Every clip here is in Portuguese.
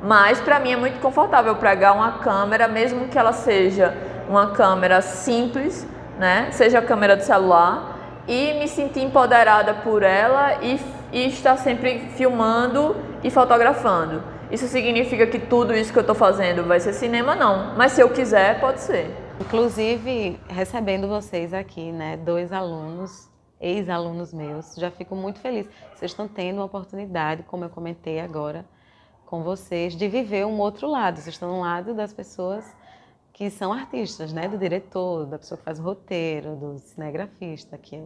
Mas para mim é muito confortável pegar uma câmera, mesmo que ela seja uma câmera simples, né? Seja a câmera do celular, e me sentir empoderada por ela e estar sempre filmando e fotografando. Isso significa que tudo isso que eu estou fazendo vai ser cinema? Não. Mas se eu quiser, pode ser. Inclusive, recebendo vocês aqui, né, 2 alunos, ex-alunos meus, já fico muito feliz. Vocês estão tendo uma oportunidade, como eu comentei agora, com vocês, de viver um outro lado. Vocês estão no lado das pessoas que são artistas, né, do diretor, da pessoa que faz o roteiro, do cinegrafista, que é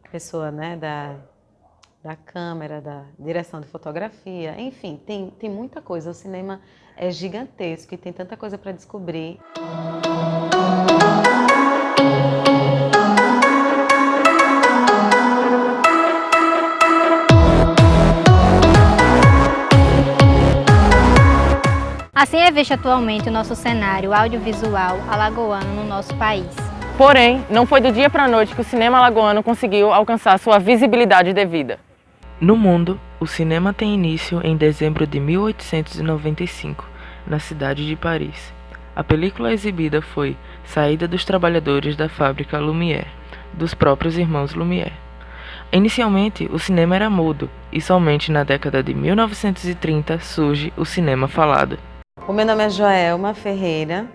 a pessoa, né, da câmera, da direção de fotografia. Enfim, tem muita coisa. O cinema é gigantesco e tem tanta coisa para descobrir. Assim é visto atualmente o nosso cenário audiovisual alagoano no nosso país. Porém, não foi do dia para a noite que o cinema alagoano conseguiu alcançar sua visibilidade devida. No mundo, o cinema tem início em dezembro de 1895, na cidade de Paris. A película exibida foi Saída dos Trabalhadores da Fábrica Lumière, dos próprios irmãos Lumière. Inicialmente, o cinema era mudo, e somente na década de 1930 surge o cinema falado. O meu nome é Joelma Ferreira,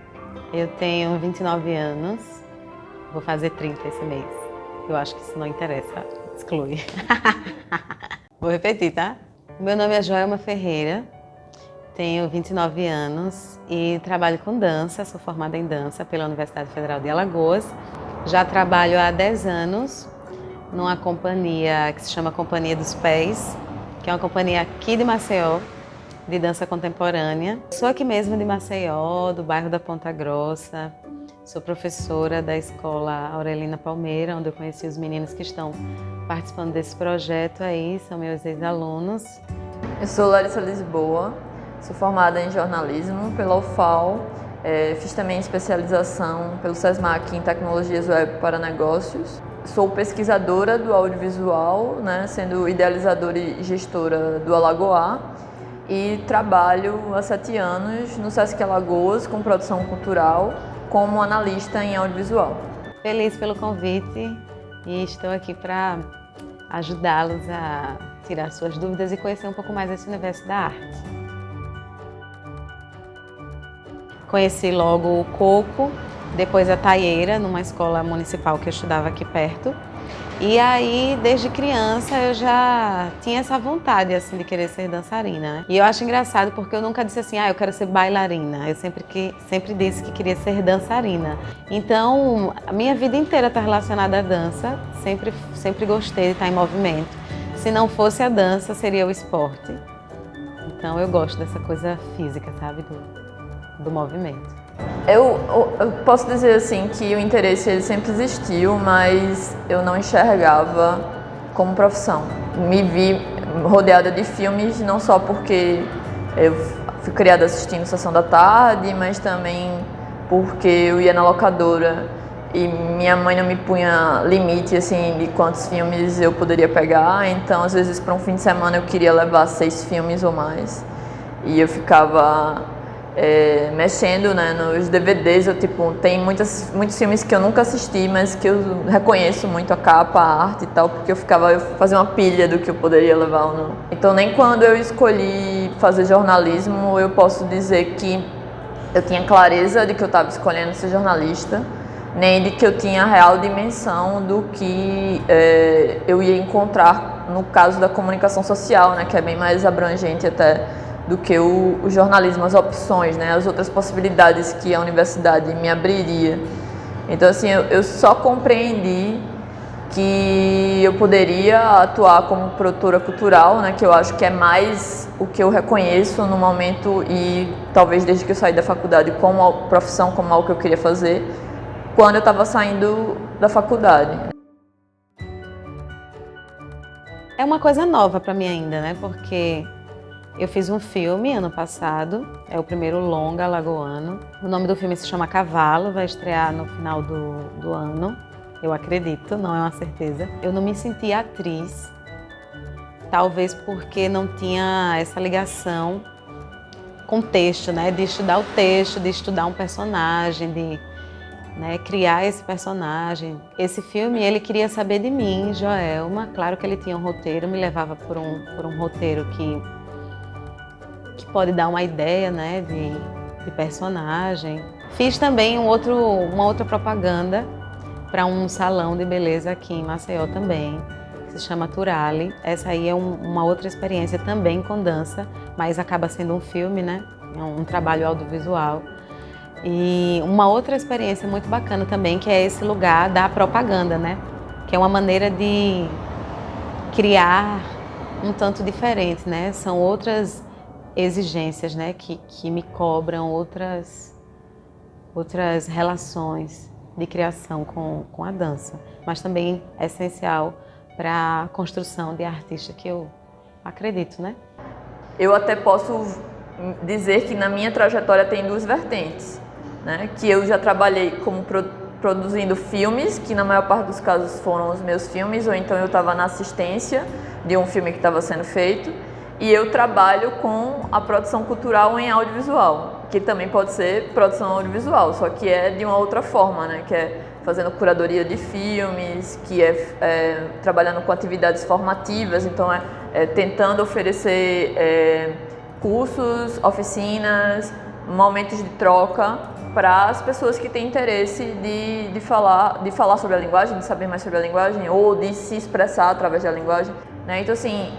eu tenho 29 anos, vou fazer 30 esse mês. Eu acho que isso não interessa, exclui. Vou repetir, tá? O meu nome é Joelma Ferreira, tenho 29 anos e trabalho com dança, sou formada em dança pela Universidade Federal de Alagoas. Já trabalho há 10 anos numa companhia que se chama Companhia dos Pés, que é uma companhia aqui de Maceió, de dança contemporânea. Sou aqui mesmo de Maceió, do bairro da Ponta Grossa. Sou professora da Escola Aurelina Palmeira, onde eu conheci os meninos que estão participando desse projeto aí, são meus ex-alunos. Eu sou Larissa Lisboa, sou formada em jornalismo pela UFAL, fiz também especialização pelo SESMAC em tecnologias web para negócios. Sou pesquisadora do audiovisual, né, sendo idealizadora e gestora do Alagoá. E trabalho há 7 anos no Sesc Alagoas com produção cultural como analista em audiovisual. Feliz pelo convite e estou aqui para ajudá-los a tirar suas dúvidas e conhecer um pouco mais esse universo da arte. Conheci logo o Coco, depois a Taieira, numa escola municipal que eu estudava aqui perto. E aí, desde criança, eu já tinha essa vontade, assim, de querer ser dançarina, né? E eu acho engraçado porque eu nunca disse assim, eu quero ser bailarina. Eu sempre disse que queria ser dançarina. Então, a minha vida inteira está relacionada à dança. Sempre gostei de estar em movimento. Se não fosse a dança, seria o esporte. Então, eu gosto dessa coisa física, sabe? Do movimento. Eu posso dizer assim que o interesse ele sempre existiu, mas eu não enxergava como profissão. Me vi rodeada de filmes, não só porque eu fui criada assistindo Sessão da Tarde, mas também porque eu ia na locadora e minha mãe não me punha limite assim, de quantos filmes eu poderia pegar. Então, às vezes, para um fim de semana eu queria levar 6 filmes ou mais. E eu ficava mexendo, né, nos DVDs. Tem muitos filmes que eu nunca assisti, mas que eu reconheço muito a capa, a arte e tal, porque eu fazia uma pilha do que eu poderia levar ou não. Então, nem quando eu escolhi fazer jornalismo, eu posso dizer que eu tinha clareza de que eu estava escolhendo ser jornalista, nem de que eu tinha a real dimensão do que eu ia encontrar no caso da comunicação social, né, que é bem mais abrangente até do que o jornalismo, as opções, né, as outras possibilidades que a universidade me abriria. Então, assim, eu só compreendi que eu poderia atuar como produtora cultural, né, que eu acho que é mais o que eu reconheço no momento e talvez desde que eu saí da faculdade como profissão, como algo que eu queria fazer, quando eu estava saindo da faculdade. É uma coisa nova para mim ainda, né, porque eu fiz um filme ano passado, é o primeiro longa alagoano. O nome do filme se chama Cavalo, vai estrear no final do ano. Eu acredito, não é uma certeza. Eu não me senti atriz, talvez porque não tinha essa ligação contexto, né? De estudar o texto, de estudar um personagem, de, né, criar esse personagem. Esse filme, ele queria saber de mim, Joelma. Claro que ele tinha um roteiro, me levava por um roteiro que pode dar uma ideia, né, de personagem. Fiz também uma outra propaganda para um salão de beleza aqui em Maceió também, que se chama Turali. Essa aí é uma outra experiência também com dança, mas acaba sendo um filme, né? É um trabalho audiovisual. E uma outra experiência muito bacana também, que é esse lugar da propaganda, né? Que é uma maneira de criar um tanto diferente, né? São outras exigências, né? Que me cobram outras relações de criação com a dança, mas também é essencial para a construção de artista, que eu acredito, né? Eu até posso dizer que na minha trajetória tem duas vertentes, né? Que eu já trabalhei como produzindo filmes, que na maior parte dos casos foram os meus filmes, ou então eu estava na assistência de um filme que estava sendo feito, e eu trabalho com a produção cultural em audiovisual, que também pode ser produção audiovisual, só que é de uma outra forma, né? Que é fazendo curadoria de filmes, que é trabalhando com atividades formativas, então tentando oferecer cursos, oficinas, momentos de troca para as pessoas que têm interesse de falar sobre a linguagem, de saber mais sobre a linguagem ou de se expressar através da linguagem, né? Então, assim,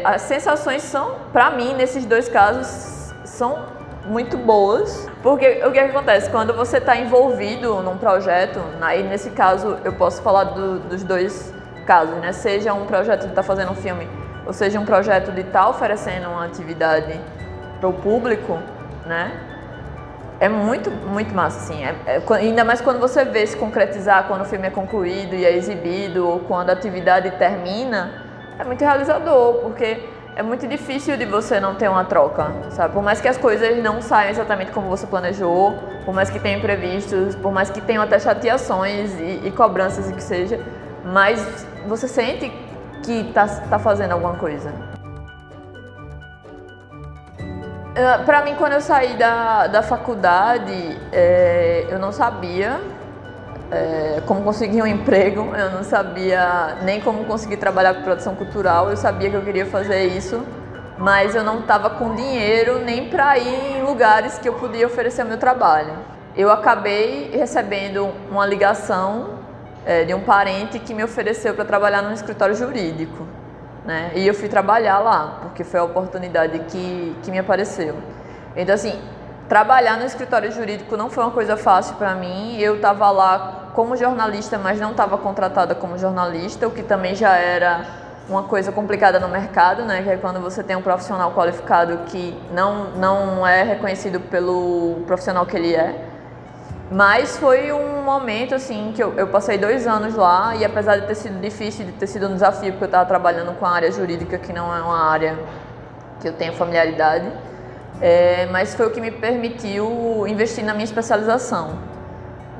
as sensações são, para mim, nesses dois casos, são muito boas, porque o que acontece? Quando você está envolvido num projeto, aí nesse caso eu posso falar dos dois casos, né? Seja um projeto de estar fazendo um filme, ou seja um projeto de estar oferecendo uma atividade para o público, né? É muito, muito massa, assim. Ainda mais quando você vê se concretizar, quando o filme é concluído e é exibido, ou quando a atividade termina, é muito realizador, porque é muito difícil de você não ter uma troca, sabe? Por mais que as coisas não saiam exatamente como você planejou, por mais que tenha imprevistos, por mais que tenham até chateações e cobranças e que seja, mas você sente que tá fazendo alguma coisa. Para mim, quando eu saí da faculdade, eu não sabia como conseguir um emprego, eu não sabia nem como conseguir trabalhar com produção cultural, eu sabia que eu queria fazer isso, mas eu não estava com dinheiro nem para ir em lugares que eu podia oferecer o meu trabalho. Eu acabei recebendo uma ligação de um parente que me ofereceu para trabalhar num escritório jurídico, né? E eu fui trabalhar lá, porque foi a oportunidade que me apareceu. Então, assim, trabalhar no escritório jurídico não foi uma coisa fácil para mim. Eu estava lá como jornalista, mas não estava contratada como jornalista, o que também já era uma coisa complicada no mercado, né? Que é quando você tem um profissional qualificado que não é reconhecido pelo profissional que ele é. Mas foi um momento, assim, que eu passei 2 anos lá e apesar de ter sido difícil, de ter sido um desafio, porque eu estava trabalhando com a área jurídica, que não é uma área que eu tenho familiaridade, mas foi o que me permitiu investir na minha especialização,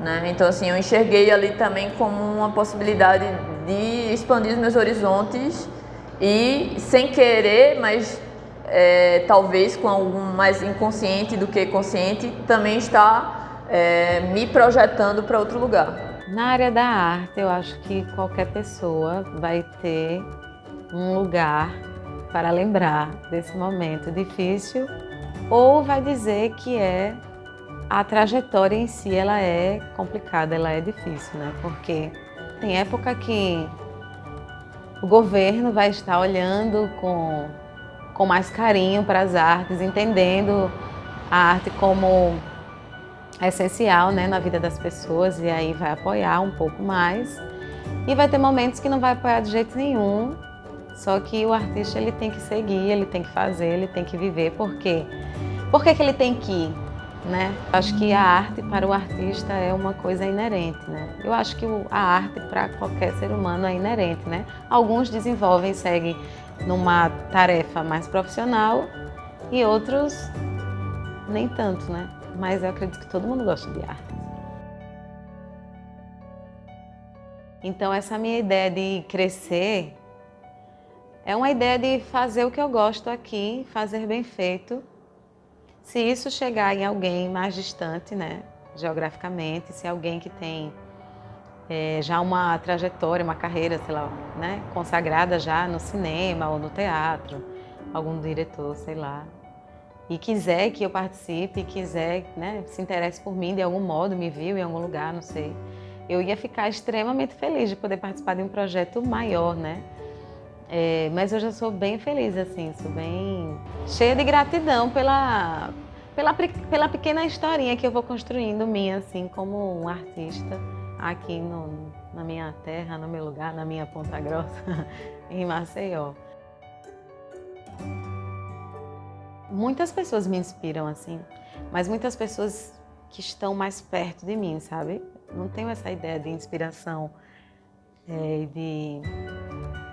né? Então, assim, eu enxerguei ali também como uma possibilidade de expandir os meus horizontes e, sem querer, mas talvez com algum mais inconsciente do que consciente, também está me projetando para outro lugar. Na área da arte, eu acho que qualquer pessoa vai ter um lugar para lembrar desse momento difícil, ou vai dizer que a trajetória em si ela é complicada, ela é difícil, né? Porque tem época que o governo vai estar olhando com mais carinho para as artes, entendendo a arte como essencial, né, na vida das pessoas, e aí vai apoiar um pouco mais. E vai ter momentos que não vai apoiar de jeito nenhum, só que o artista ele tem que seguir, ele tem que fazer, ele tem que viver. Por quê? Por que ele tem que ir, né? Acho que a arte para o artista é uma coisa inerente, né? Eu acho que a arte para qualquer ser humano é inerente, né? Alguns desenvolvem e seguem numa tarefa mais profissional e outros nem tanto, né? Mas eu acredito que todo mundo gosta de arte. Então, essa minha ideia de crescer é uma ideia de fazer o que eu gosto aqui, fazer bem feito, Se isso chegar em alguém mais distante, né, geograficamente, se alguém que tem já uma trajetória, uma carreira, sei lá, né, consagrada já no cinema ou no teatro, algum diretor, sei lá, e quiser que eu participe, quiser, né, se interesse por mim de algum modo, me viu em algum lugar, não sei, eu ia ficar extremamente feliz de poder participar de um projeto maior, né? Mas eu já sou bem feliz, assim, sou bem cheia de gratidão pela pequena historinha que eu vou construindo minha, assim, como um artista aqui na minha terra, no meu lugar, na minha Ponta Grossa, em Maceió. Muitas pessoas me inspiram, assim, mas muitas pessoas que estão mais perto de mim, sabe? Não tenho essa ideia de inspiração, de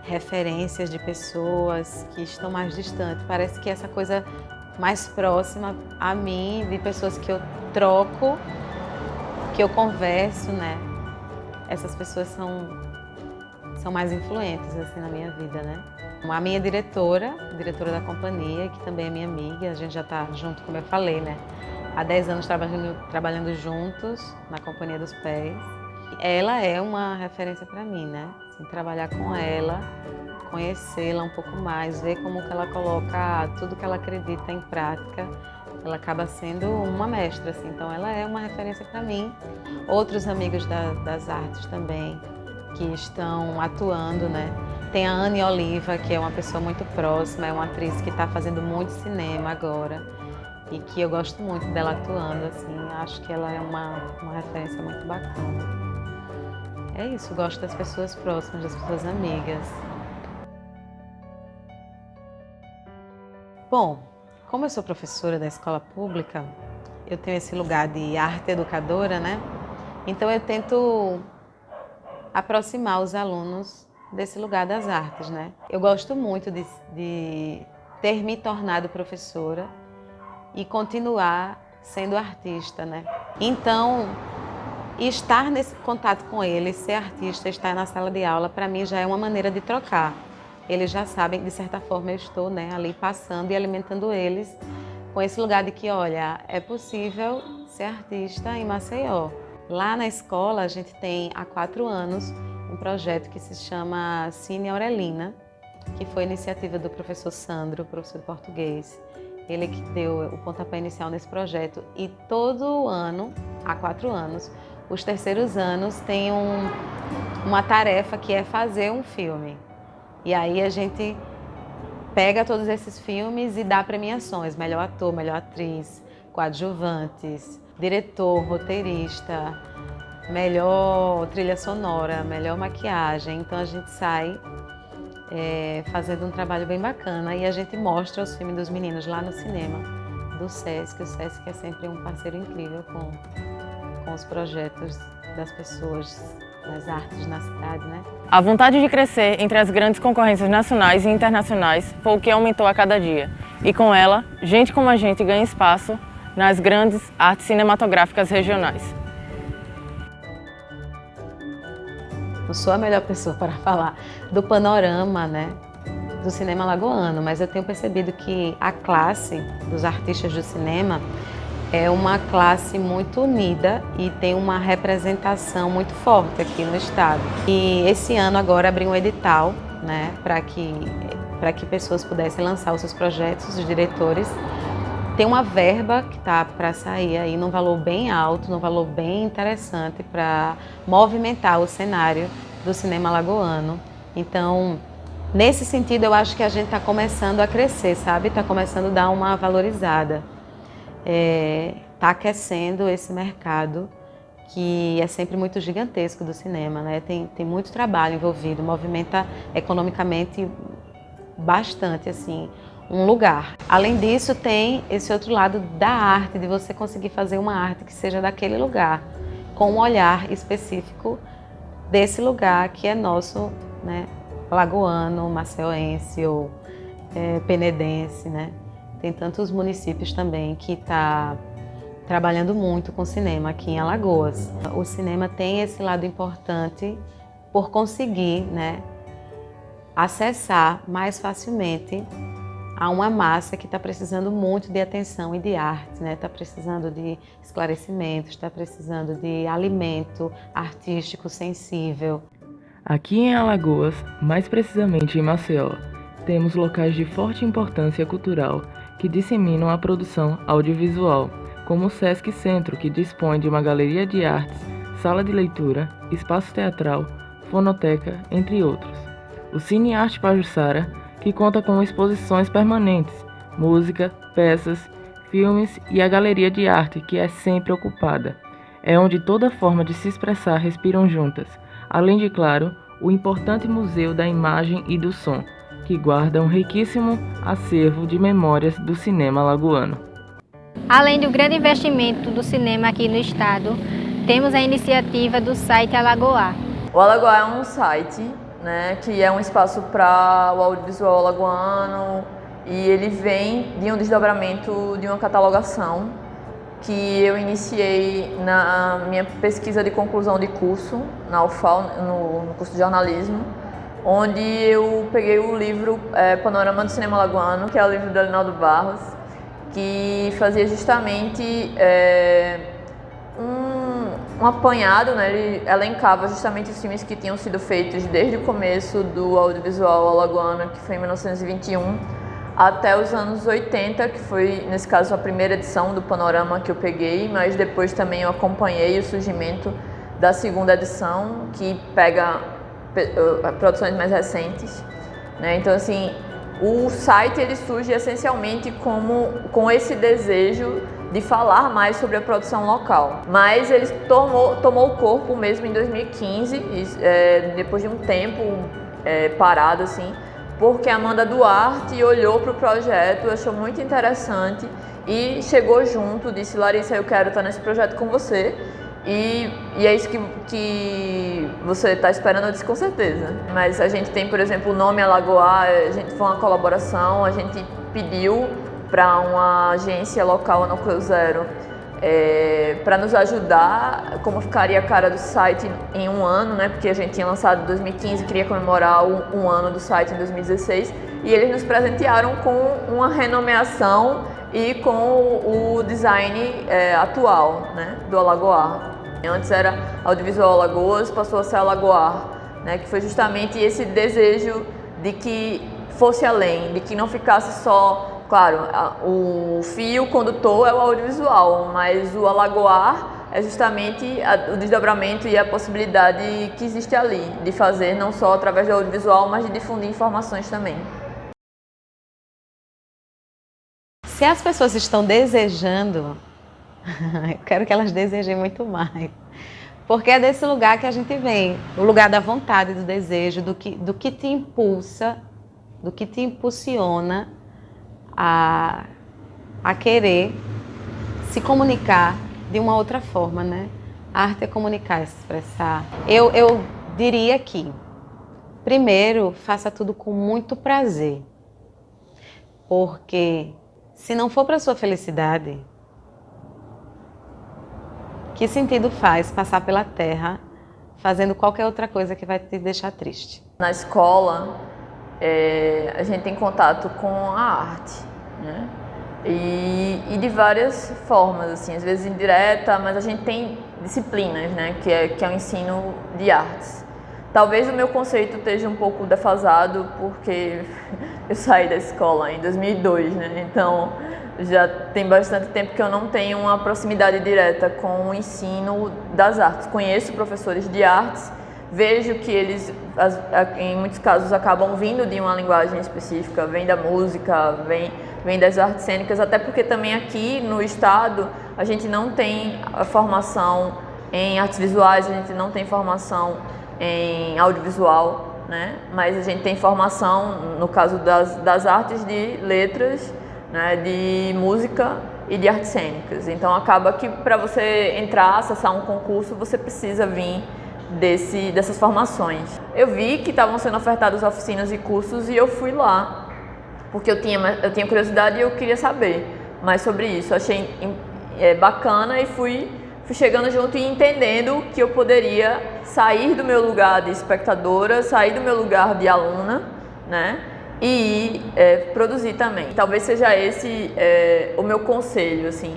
referências de pessoas que estão mais distantes. Parece que essa coisa mais próxima a mim, de pessoas que eu troco, que eu converso, né? Essas pessoas são mais influentes, assim, na minha vida, né? A minha diretora da companhia, que também é minha amiga, a gente já está junto, como eu falei, né? Há 10 anos trabalhando juntos na Companhia dos Pés. Ela é uma referência para mim, né? Assim, trabalhar com ela, conhecê-la um pouco mais, ver como que ela coloca tudo que ela acredita em prática. Ela acaba sendo uma mestra, assim, então ela é uma referência para mim. Outros amigos das artes também que estão atuando, né? Tem a Anne Oliva, que é uma pessoa muito próxima, é uma atriz que está fazendo muito cinema agora e que eu gosto muito dela atuando, assim, acho que ela é uma referência muito bacana. É isso, gosto das pessoas próximas, das pessoas amigas. Bom, como eu sou professora da escola pública, eu tenho esse lugar de arte educadora, né? Então eu tento aproximar os alunos desse lugar das artes, né? Eu gosto muito de ter me tornado professora e continuar sendo artista, né? Então, estar nesse contato com eles, ser artista, estar na sala de aula, para mim já é uma maneira de trocar. Eles já sabem que, de certa forma, eu estou, né, ali passando e alimentando eles com esse lugar de que, olha, é possível ser artista em Maceió. Lá na escola, a gente tem, há 4 anos, um projeto que se chama Cine Aurelina, que foi iniciativa do professor Sandro, professor de português. Ele que deu o pontapé inicial nesse projeto. E todo ano, há 4 anos, os terceiros anos têm uma tarefa que é fazer um filme. E aí a gente pega todos esses filmes e dá premiações, melhor ator, melhor atriz, coadjuvantes, diretor, roteirista, melhor trilha sonora, melhor maquiagem. Então a gente sai fazendo um trabalho bem bacana e a gente mostra os filmes dos meninos lá no cinema do SESC. O SESC é sempre um parceiro incrível com os projetos das pessoas, das artes na cidade, né? A vontade de crescer entre as grandes concorrências nacionais e internacionais foi o que aumentou a cada dia. E com ela, gente como a gente ganha espaço nas grandes artes cinematográficas regionais. Não sou a melhor pessoa para falar do panorama, né, do cinema alagoano, mas eu tenho percebido que a classe dos artistas do cinema é uma classe muito unida e tem uma representação muito forte aqui no estado. E esse ano agora abriu um edital, né, para que pessoas pudessem lançar os seus projetos, os diretores. Tem uma verba que está para sair aí num valor bem alto, num valor bem interessante para movimentar o cenário do cinema alagoano. Então, nesse sentido, eu acho que a gente está começando a crescer, sabe? Está começando a dar uma valorizada. Está aquecendo esse mercado que é sempre muito gigantesco do cinema, né? Tem muito trabalho envolvido, movimenta economicamente bastante, assim, um lugar. Além disso, tem esse outro lado da arte, de você conseguir fazer uma arte que seja daquele lugar, com um olhar específico desse lugar que é nosso, né, alagoano, maceoense ou penedense, né? Tem tantos municípios também que tá trabalhando muito com cinema aqui em Alagoas. O cinema tem esse lado importante por conseguir, né, acessar mais facilmente a uma massa que está precisando muito de atenção e de arte, né? Está precisando de esclarecimentos, está precisando de alimento artístico sensível. Aqui em Alagoas, mais precisamente em Maceió, temos locais de forte importância cultural que disseminam a produção audiovisual, como o Sesc Centro, que dispõe de uma galeria de artes, sala de leitura, espaço teatral, fonoteca, entre outros. O Cine Arte Pajuçara, que conta com exposições permanentes, música, peças, filmes e a galeria de arte, que é sempre ocupada. É onde toda forma de se expressar respiram juntas, além de, claro, o importante Museu da Imagem e do Som, que guarda um riquíssimo acervo de memórias do cinema alagoano. Além do grande investimento do cinema aqui no estado, temos a iniciativa do site Alagoar. O Alagoar é um site, né, que é um espaço para o audiovisual alagoano, e ele vem de um desdobramento de uma catalogação que eu iniciei na minha pesquisa de conclusão de curso, na UFAL, no curso de jornalismo, onde eu peguei o livro Panorama do Cinema Alagoano, que é o livro do Alinaldo Barros, que fazia justamente um apanhado, né? Ele elencava justamente os filmes que tinham sido feitos desde o começo do audiovisual alagoano, que foi em 1921, até os anos 80, que foi, nesse caso, a primeira edição do Panorama que eu peguei, mas depois também eu acompanhei o surgimento da segunda edição, que pega produções mais recentes, né? Então, assim, o site ele surge essencialmente com esse desejo de falar mais sobre a produção local, mas ele tomou corpo mesmo em 2015, depois de um tempo parado, assim, porque a Amanda Duarte olhou para o projeto, achou muito interessante e chegou junto, disse: Larissa, eu quero estar nesse projeto com você. E é isso que você está esperando, eu disse com certeza. Mas a gente tem, por exemplo, o nome Alagoar, a gente foi uma colaboração, a gente pediu para uma agência local, a Núcleo Zero, para nos ajudar, como ficaria a cara do site em um ano, né? Porque a gente tinha lançado em 2015, queria comemorar um ano do site em 2016, e eles nos presentearam com uma renomeação e com o design atual, né, do Alagoar. Antes era Audiovisual Alagoas, passou a ser Alagoar, né, que foi justamente esse desejo de que fosse além, de que não ficasse só, claro, o fio condutor é o audiovisual, mas o Alagoar é justamente o desdobramento e a possibilidade que existe ali, de fazer não só através do audiovisual, mas de difundir informações também. Se as pessoas estão desejando, eu quero que elas desejem muito mais. Porque é desse lugar que a gente vem, o lugar da vontade, do desejo, do que te impulsa, do que te impulsiona a querer se comunicar de uma outra forma, né? A arte é comunicar, é se expressar. Eu diria que, primeiro, faça tudo com muito prazer. Porque se não for para sua felicidade, que sentido faz passar pela terra fazendo qualquer outra coisa que vai te deixar triste? Na escola, a gente tem contato com a arte, né? E de várias formas, assim, às vezes indireta, mas a gente tem disciplinas, né? Que é o ensino de artes. Talvez o meu conceito esteja um pouco defasado, porque eu saí da escola em 2002, né? Então já tem bastante tempo que eu não tenho uma proximidade direta com o ensino das artes. Conheço professores de artes, vejo que eles, em muitos casos, acabam vindo de uma linguagem específica, vem da música, vem das artes cênicas, até porque também aqui no estado a gente não tem a formação em artes visuais, a gente não tem formação em audiovisual, né? Mas a gente tem formação, no caso das artes, de letras, né? De música e de artes cênicas. Então acaba que para você entrar, acessar um concurso, você precisa vir dessas formações. Eu vi que estavam sendo ofertadas oficinas e cursos e eu fui lá, porque eu tinha curiosidade e eu queria saber mais sobre isso. Achei bacana e fui chegando junto e entendendo que eu poderia sair do meu lugar de espectadora, sair do meu lugar de aluna, né? e produzir também. Talvez seja esse o meu conselho, assim,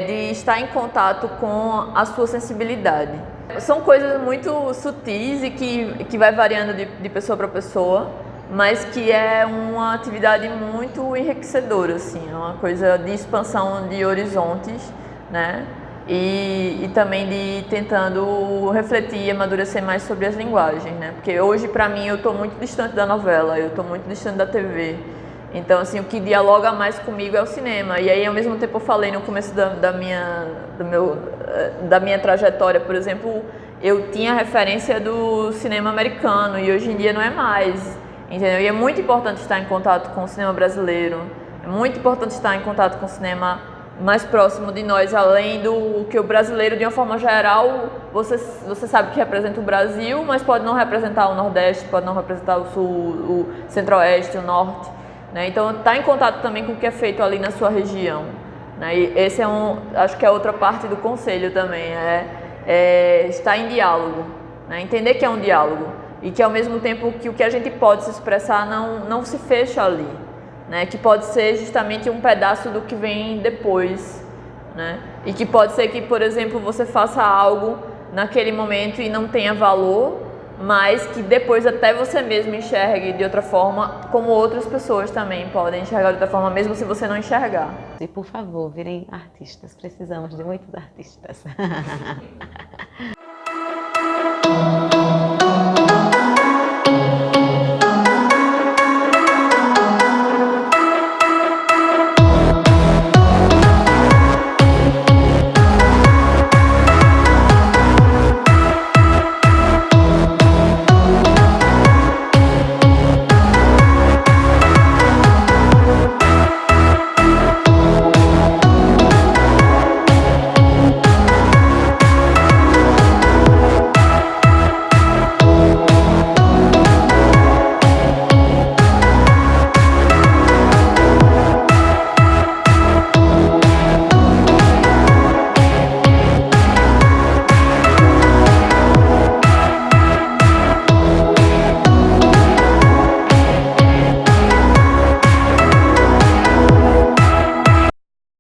de estar em contato com a sua sensibilidade. São coisas muito sutis e que vai variando de pessoa para pessoa, mas que é uma atividade muito enriquecedora, assim, é uma coisa de expansão de horizontes, né? E também de tentando refletir e amadurecer mais sobre as linguagens, né? Porque hoje, para mim, eu estou muito distante da novela, eu estou muito distante da TV. Então, assim, o que dialoga mais comigo é o cinema. E aí, ao mesmo tempo, eu falei no começo da minha trajetória, por exemplo, eu tinha referência do cinema americano e hoje em dia não é mais, entendeu? E é muito importante estar em contato com o cinema brasileiro, é muito importante estar em contato com o cinema mais próximo de nós, além do que o brasileiro, de uma forma geral, você sabe que representa o Brasil, mas pode não representar o Nordeste, pode não representar o Sul, o Centro-Oeste, o Norte, né? Então, estar em contato também com o que é feito ali na sua região, né? E esse acho que é outra parte do conselho também, estar em diálogo, né? Entender que é um diálogo e que, ao mesmo tempo, que o que a gente pode se expressar não se fecha ali, né? Que pode ser justamente um pedaço do que vem depois, né? E que pode ser que, por exemplo, você faça algo naquele momento e não tenha valor, mas que depois até você mesmo enxergue de outra forma, como outras pessoas também podem enxergar de outra forma, mesmo se você não enxergar. E por favor, virem artistas, precisamos de muitos artistas.